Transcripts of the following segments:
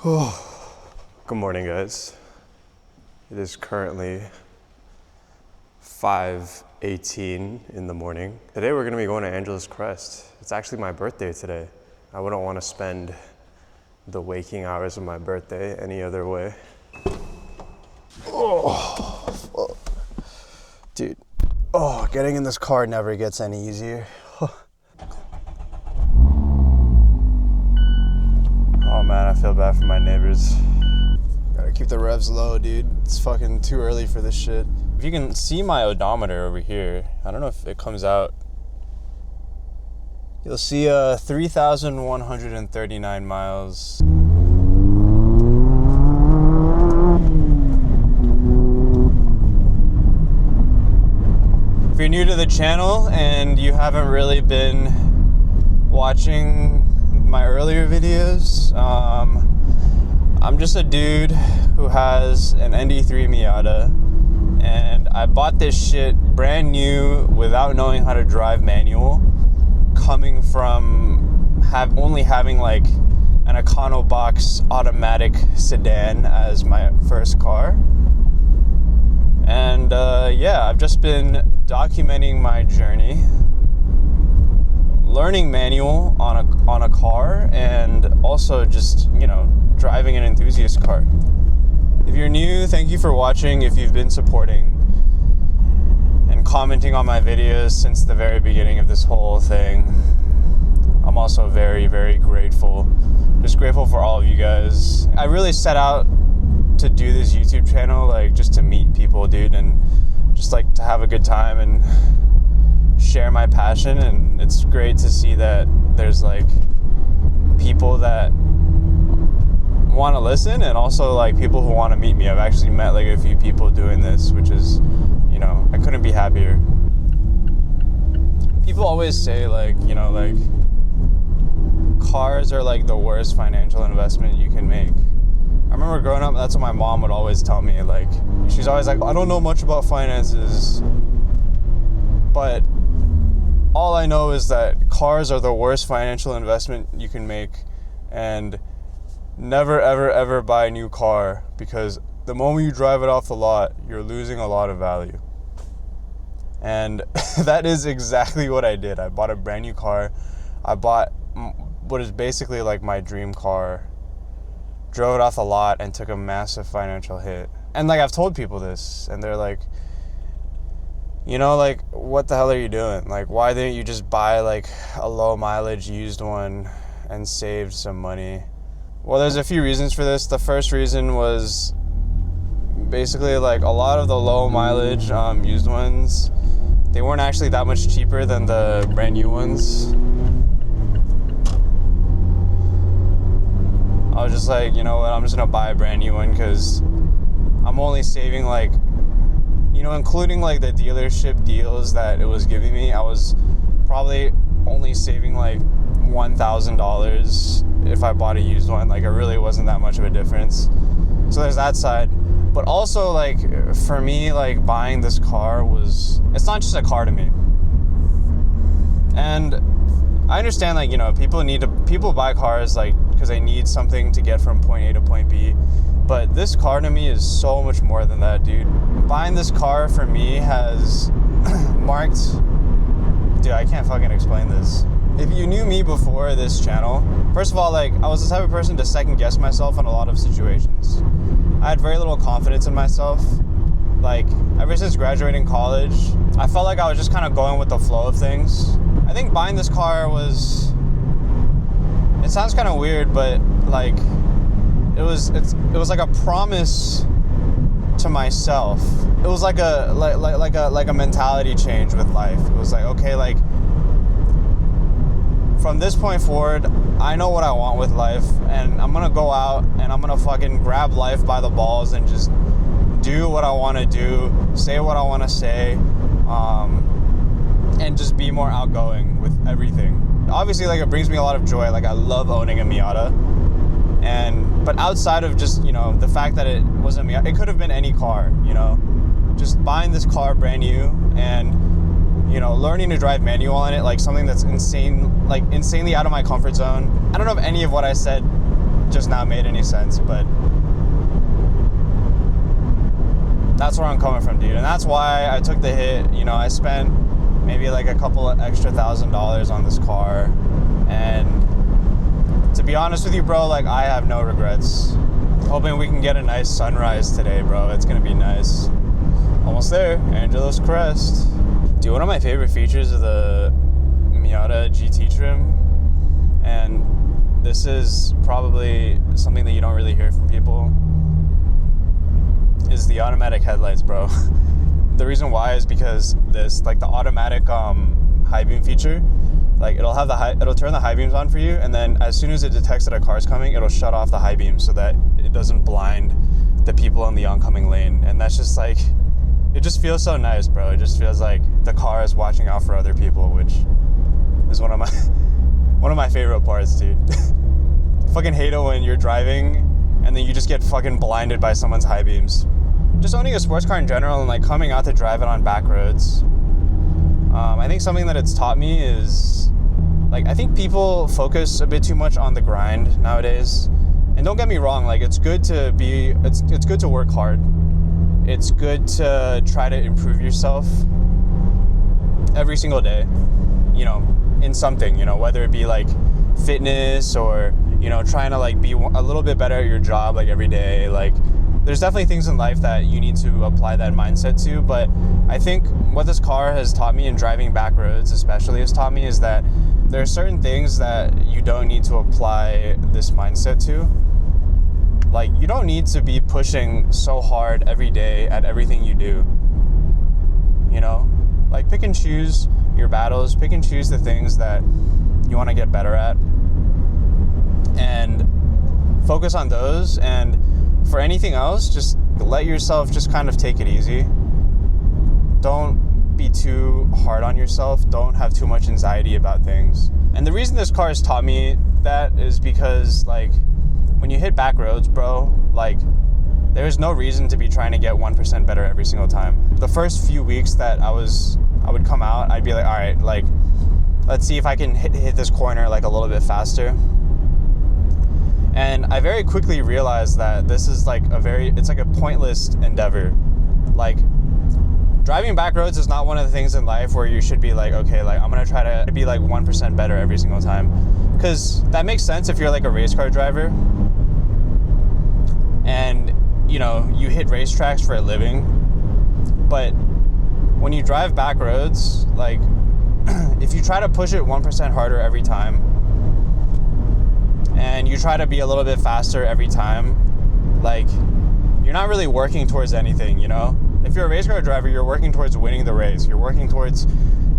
Good morning, guys. It is currently 5:18 in the morning. Today we're gonna be going to Angeles Crest. It's actually my birthday today. I wouldn't want to spend the waking hours of my birthday any other way. Dude. Getting in this car never gets any easier. Oh man, I feel bad for my neighbors. Gotta keep the revs low, dude. It's fucking too early for this shit. If you can see my odometer over here, I don't know if it comes out. You'll see 3,139 miles. If you're new to the channel and you haven't really been watching my earlier videos, I'm just a dude who has an ND3 Miata, and I bought this shit brand new without knowing how to drive manual, coming from only having like an Econobox automatic sedan as my first car. And yeah, I've just been documenting my journey, learning manual on a car, and also just, you know, driving an enthusiast car. If you're new, thank you for watching. If you've been supporting and commenting on my videos since the very beginning of this whole thing, I'm also very, very grateful. Just grateful for all of you guys. I really set out to do this YouTube channel like just to meet people, dude, and just like to have a good time and share my passion. And it's great to see that there's like people that want to listen, and also like people who want to meet me. I've actually met like a few people doing this, which is, you know, I couldn't be happier. People always say like, you know, like cars are like the worst financial investment you can make. I remember growing up, that's what my mom would always tell me. Like, she's always like, I don't know much about finances, but all I know is that cars are the worst financial investment you can make, and never, ever, ever buy a new car, because the moment you drive it off the lot, you're losing a lot of value. And that is exactly what I did. I bought a brand new car. I bought what is basically like my dream car, drove it off the lot, and took a massive financial hit. And like, I've told people this, and they're like, you know, like, what the hell are you doing? Like, why didn't you just buy like a low mileage used one and save some money? Well, there's a few reasons for this. The first reason was basically like a lot of the low mileage used ones, they weren't actually that much cheaper than the brand new ones. I was just like, you know what, I'm just gonna buy a brand new one, because I'm only saving like, you know, including like the dealership deals that it was giving me, I was probably only saving like $1,000 if I bought a used one. Like, it really wasn't that much of a difference. So there's that side. But also, like, for me, like, buying this car it's not just a car to me. And I understand, like, you know, people buy cars like because they need something to get from point A to point B. But this car to me is so much more than that, dude. Buying this car for me has marked, dude, I can't fucking explain this. If you knew me before this channel, first of all, like, I was the type of person to second guess myself in a lot of situations. I had very little confidence in myself. Like, ever since graduating college, I felt like I was just kind of going with the flow of things. I think buying this car was, it sounds kind of weird, but like, it was like a promise to myself. It was like a mentality change with life. It was like, okay, like, from this point forward, I know what I want with life, and I'm gonna go out and I'm gonna fucking grab life by the balls and just do what I want to do, say what I want to say, and just be more outgoing with everything. Obviously, like, it brings me a lot of joy. Like, I love owning a Miata, but outside of just, you know, the fact that it wasn't Miata, it could have been any car, you know. Just buying this car brand new and, you know, learning to drive manual on it, like something that's insanely out of my comfort zone. I don't know if any of what I said just not made any sense, but that's where I'm coming from, dude. And that's why I took the hit. You know, I spent maybe like a couple of extra $1,000 on this car, and to be honest with you, bro, like I have no regrets. Hoping we can get a nice sunrise today, bro. It's gonna be nice. Almost there, Angelo's Crest. Dude, one of my favorite features of the Miata GT trim, and this is probably something that you don't really hear from people, is the automatic headlights, bro. The reason why is because this, like the automatic high beam feature, like it'll turn the high beams on for you, and then as soon as it detects that a car's coming, it'll shut off the high beam so that it doesn't blind the people in the oncoming lane. And that's just like, it just feels so nice, bro. It just feels like the car is watching out for other people, which is one of my favorite parts, dude. Fucking hate it when you're driving and then you just get fucking blinded by someone's high beams. Just owning a sports car in general and like coming out to drive it on back roads. I think something that it's taught me is, like, I think people focus a bit too much on the grind nowadays. And don't get me wrong, like it's good to it's good to work hard. It's good to try to improve yourself every single day, you know, in something, you know, whether it be like fitness or, you know, trying to like be a little bit better at your job like every day. Like there's definitely things in life that you need to apply that mindset to, but I think what this car has taught me in driving back roads especially has taught me is that there are certain things that you don't need to apply this mindset to. Like you don't need to be pushing so hard every day at everything you do, you know? Like pick and choose your battles, pick and choose the things that you want to get better at and focus on those. And for anything else, just let yourself just kind of take it easy. Don't be too hard on yourself. Don't have too much anxiety about things. And the reason this car has taught me that is because, like, when you hit back roads, bro, like, there's no reason to be trying to get 1% better every single time. The first few weeks that I would come out, I'd be like, all right, like, let's see if I can hit this corner like a little bit faster. And I very quickly realized that this is like it's like a pointless endeavor. Like, driving back roads is not one of the things in life where you should be like, okay, like I'm gonna try to be like 1% better every single time. Because that makes sense if you're like a race car driver and, you know, you hit racetracks for a living. But when you drive back roads, like, if you try to push it 1% harder every time, and you try to be a little bit faster every time, like, you're not really working towards anything, you know? If you're a race car driver, you're working towards winning the race. You're working towards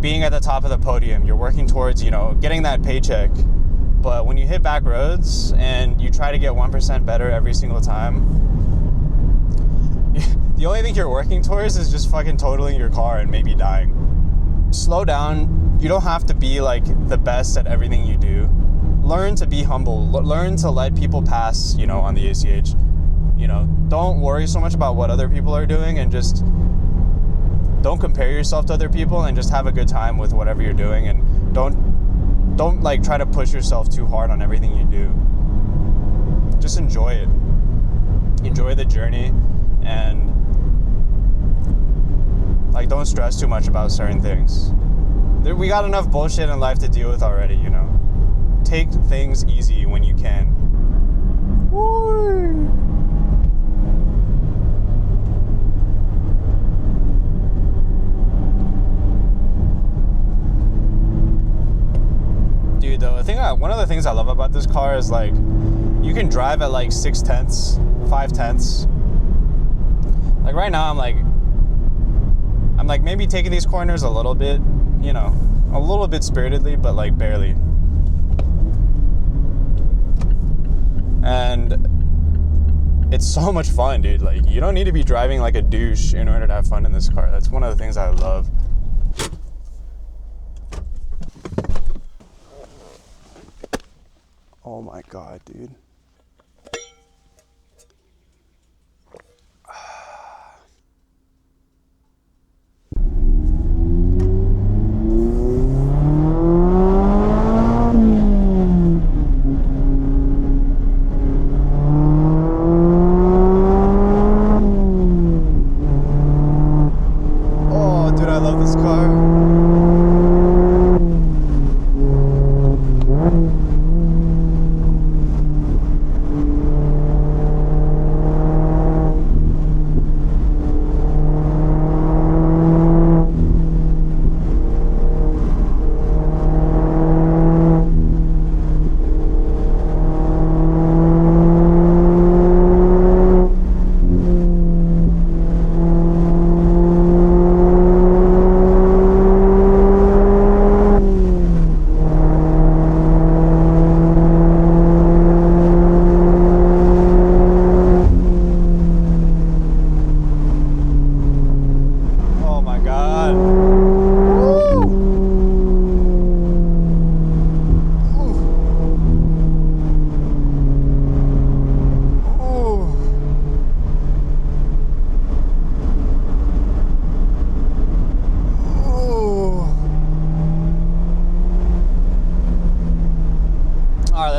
being at the top of the podium. You're working towards, you know, getting that paycheck. But when you hit back roads and you try to get 1% better every single time, the only thing you're working towards is just fucking totaling your car and maybe dying. Slow down. You don't have to be like the best at everything you do. Learn to be humble. Learn to let people pass, you know, on the ACH. You know, don't worry so much about what other people are doing, and just don't compare yourself to other people, and just have a good time with whatever you're doing, and don't like try to push yourself too hard on everything you do. Just enjoy it. Enjoy the journey, and like don't stress too much about certain things. We got enough bullshit in life to deal with already, you know. Take things easy when you can. Woo! Dude, though, one of the things I love about this car is, like, you can drive at like 6/10, 5/10. Like right now, I'm like maybe taking these corners a little bit, you know, a little bit spiritedly, but like barely. And it's so much fun, dude. Like, you don't need to be driving like a douche in order to have fun in this car. That's one of the things I love. Oh my God, dude.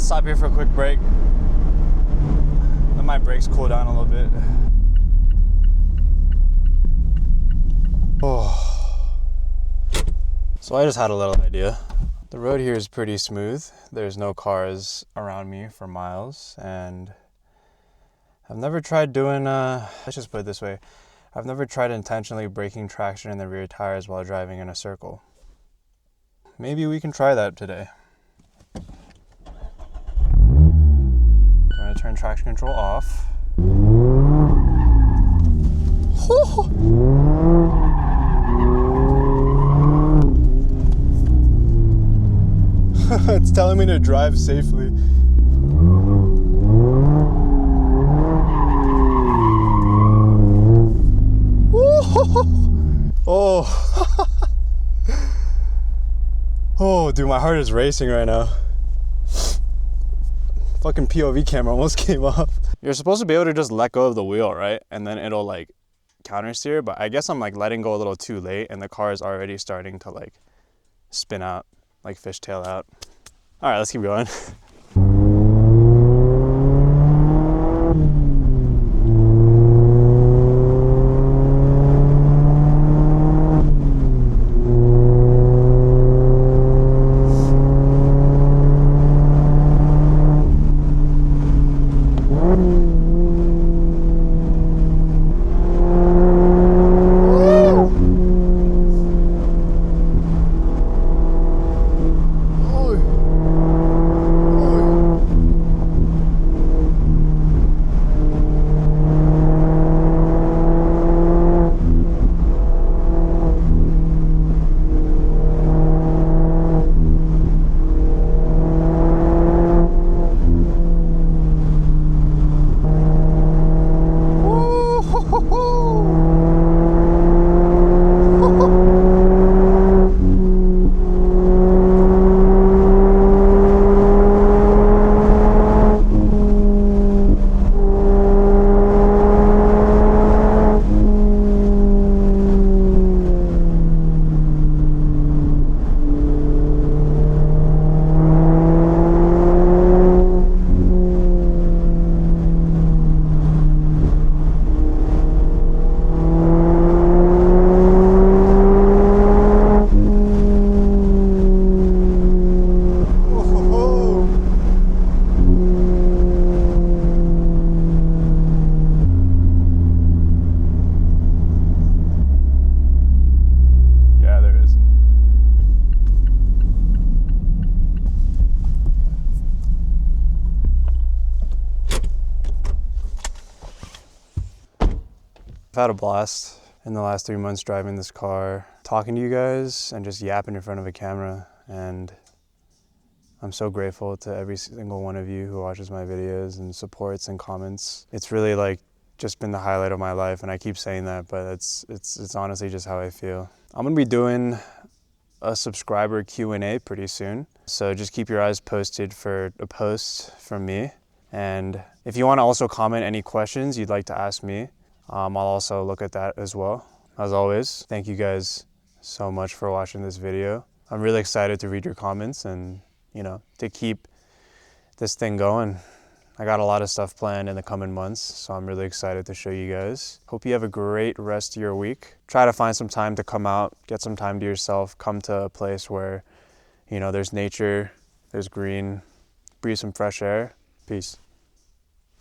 Let's stop here for a quick break. Let my brakes cool down a little bit. Oh. So I just had a little idea. The road here is pretty smooth. There's no cars around me for miles, and I've never tried doing, let's just put it this way. I've never tried intentionally braking traction in the rear tires while driving in a circle. Maybe we can try that today. So I'm gonna turn traction control off. It's telling me to drive safely. Oh. Oh, dude, my heart is racing right now. Fucking POV camera almost came off. You're supposed to be able to just let go of the wheel, right? And then it'll like counter steer, but I guess I'm like letting go a little too late and the car is already starting to like spin out, like fishtail out. All right, let's keep going. I've had a blast in the last 3 months driving this car, talking to you guys and just yapping in front of a camera. And I'm so grateful to every single one of you who watches my videos and supports and comments. It's really like just been the highlight of my life, and I keep saying that, but it's honestly just how I feel. I'm gonna be doing a subscriber Q&A pretty soon, so just keep your eyes posted for a post from me. And if you want to also comment any questions you'd like to ask me, I'll also look at that as well. As always, thank you guys so much for watching this video. I'm really excited to read your comments and, you know, to keep this thing going. I got a lot of stuff planned in the coming months, so I'm really excited to show you guys. Hope you have a great rest of your week. Try to find some time to come out, get some time to yourself, come to a place where, you know, there's nature, there's green, breathe some fresh air. Peace.